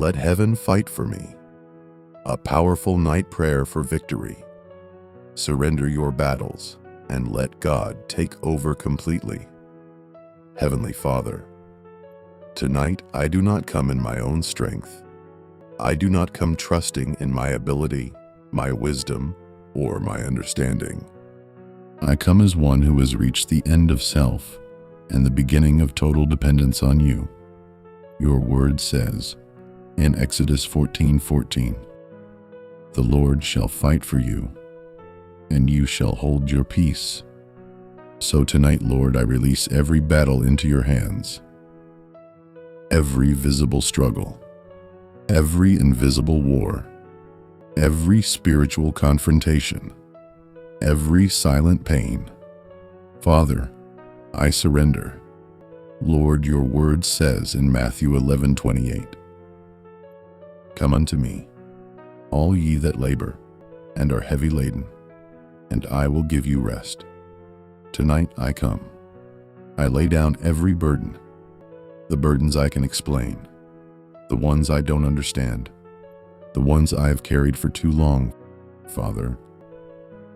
Let heaven fight for me. A powerful night prayer for victory. Surrender your battles and let God take over completely. Heavenly Father, tonight I do not come in my own strength. I do not come trusting in my ability, my wisdom, or my understanding. I come as one who has reached the end of self and the beginning of total dependence on you. Your word says in Exodus 14:14, "The Lord shall fight for you, and you shall hold your peace." So tonight, Lord, I release every battle into your hands. Every visible struggle, every invisible war, every spiritual confrontation, every silent pain. Father, I surrender. Lord, your word says in Matthew 11:28, "Come unto me, all ye that labor and are heavy laden, and I will give you rest." Tonight I come. I lay down every burden, the burdens I can explain, the ones I don't understand, the ones I have carried for too long. Father,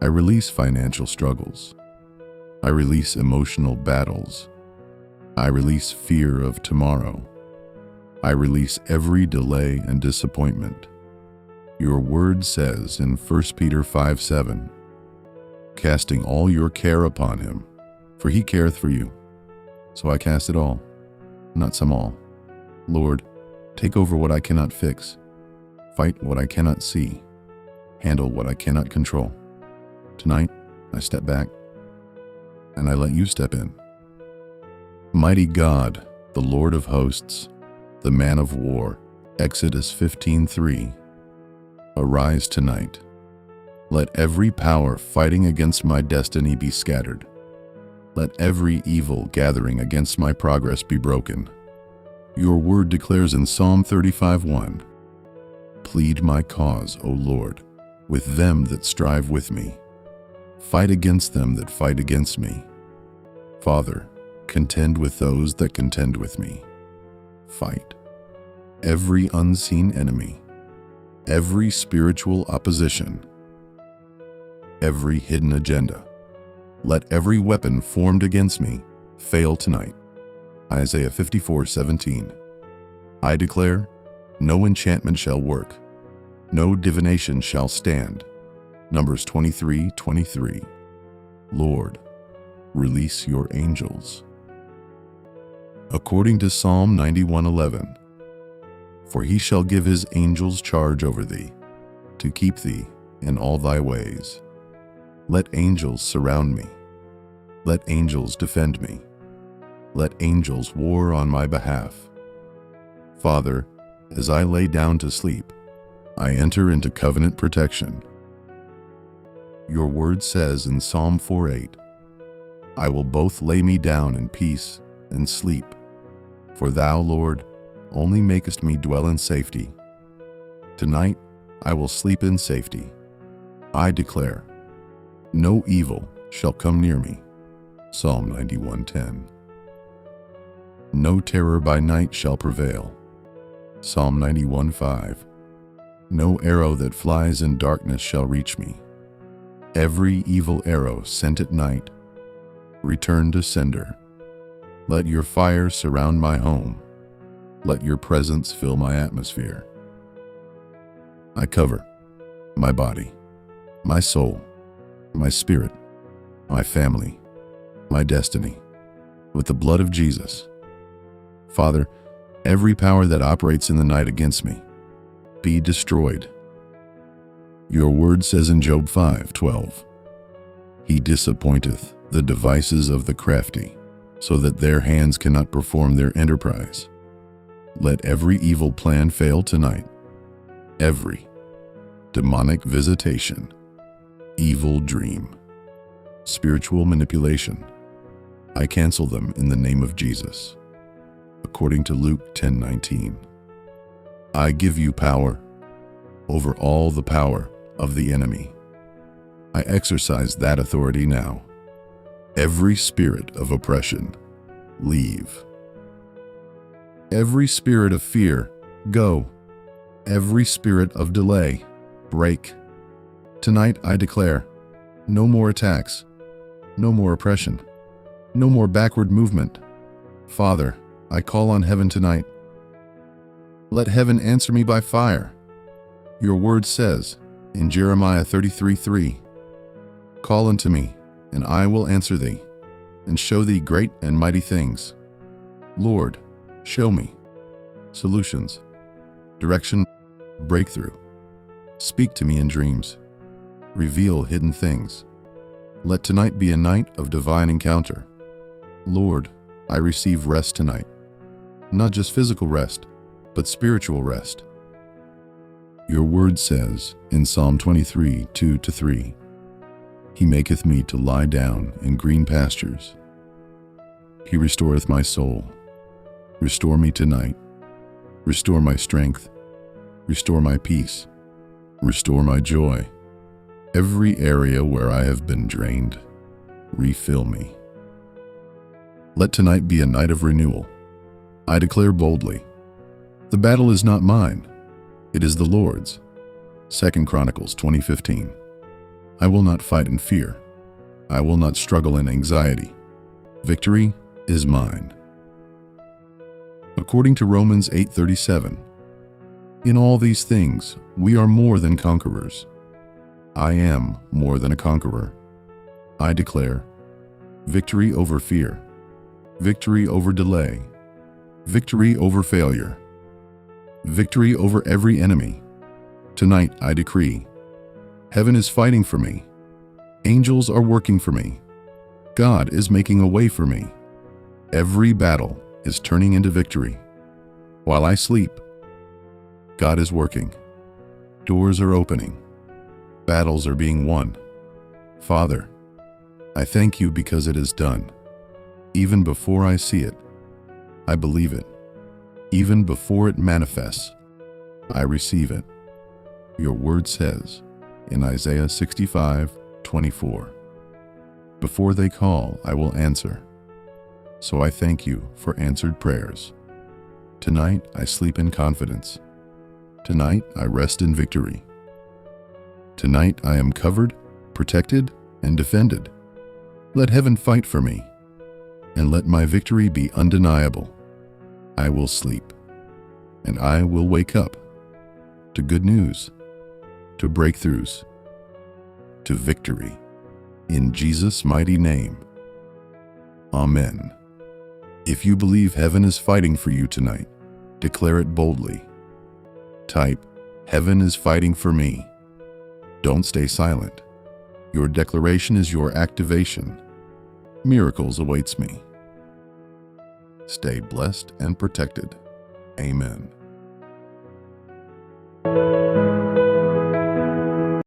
I release financial struggles. I release emotional battles. I release fear of tomorrow. I release every delay and disappointment. Your word says in 1 Peter 5:7, "Casting all your care upon him, for he careth for you." So I cast it all, not some all. Lord, take over what I cannot fix, fight what I cannot see, handle what I cannot control. Tonight, I step back, and I let you step in. Mighty God, the Lord of hosts, the man of war, Exodus 15:3, arise tonight. Let every power fighting against my destiny be scattered. Let every evil gathering against my progress be broken. Your word declares in Psalm 35:1, "Plead my cause, O Lord, with them that strive with me. Fight against them that fight against me. Father, contend with those that contend with me. Fight every unseen enemy, every spiritual opposition, every hidden agenda. Let every weapon formed against me fail tonight." Isaiah 54:17. I declare, no enchantment shall work, no divination shall stand. Numbers 23:23. Lord, release your angels. According to Psalm 91:11, "For he shall give his angels charge over thee, to keep thee in all thy ways." Let angels surround me. Let angels defend me. Let angels war on my behalf. Father, as I lay down to sleep, I enter into covenant protection. Your word says in Psalm 4:8, "I will both lay me down in peace and sleep, for thou, Lord, only makest me dwell in safety." Tonight, I will sleep in safety. I declare, no evil shall come near me. Psalm 91:10. No terror by night shall prevail. Psalm 91:5. No arrow that flies in darkness shall reach me. Every evil arrow sent at night, return to sender. Let your fire surround my home. Let your presence fill my atmosphere. I cover my body, my soul, my spirit, my family, my destiny with the blood of Jesus. Father, every power that operates in the night against me, be destroyed. Your word says in Job 5:12, "He disappointeth the devices of the crafty, so that their hands cannot perform their enterprise." Let every evil plan fail tonight. Every demonic visitation, evil dream, spiritual manipulation, I cancel them in the name of Jesus. According to Luke 10:19, I give you power over all the power of the enemy. I exercise that authority now. Every spirit of oppression, leave. Every spirit of fear, go. Every spirit of delay, break. Tonight I declare, no more attacks, no more oppression, no more backward movement. Father, I call on heaven tonight. Let heaven answer me by fire. Your word says in Jeremiah 33:3, call unto me, and I will answer thee, and show thee great and mighty things. Lord, show me solutions, direction, breakthrough. Speak to me in dreams. Reveal hidden things. Let tonight be a night of divine encounter. Lord, I receive rest tonight. Not just physical rest, but spiritual rest. Your word says in Psalm 23:2-3, He maketh me to lie down in green pastures. He restoreth my soul. Restore me tonight. Restore my strength. Restore my peace. Restore my joy. Every area where I have been drained, refill me. Let tonight be a night of renewal. I declare boldly, the battle is not mine, it is the Lord's. 2 Chronicles 20:15. I will not fight in fear. I will not struggle in anxiety. Victory is mine. According to Romans 8:37, in all these things we are more than conquerors. I am more than a conqueror. I declare victory over fear, victory over delay, victory over failure, victory over every enemy. Tonight I decree, heaven is fighting for me. Angels are working for me. God is making a way for me. Every battle is turning into victory. While I sleep, God is working. Doors are opening. Battles are being won. Father, I thank you because it is done. Even before I see it, I believe it. Even before it manifests, I receive it. Your word says in Isaiah 65:24, before they call, I will answer. So I thank you for answered prayers. Tonight I sleep in confidence. Tonight I rest in victory. Tonight I am covered, protected, and defended. Let heaven fight for me, and let my victory be undeniable. I will sleep, and I will wake up to good news, to breakthroughs, to victory. In Jesus' mighty name. Amen. If you believe heaven is fighting for you tonight, declare it boldly. Type, heaven is fighting for me. Don't stay silent. Your declaration is your activation. Miracles awaits me. Stay blessed and protected. Amen.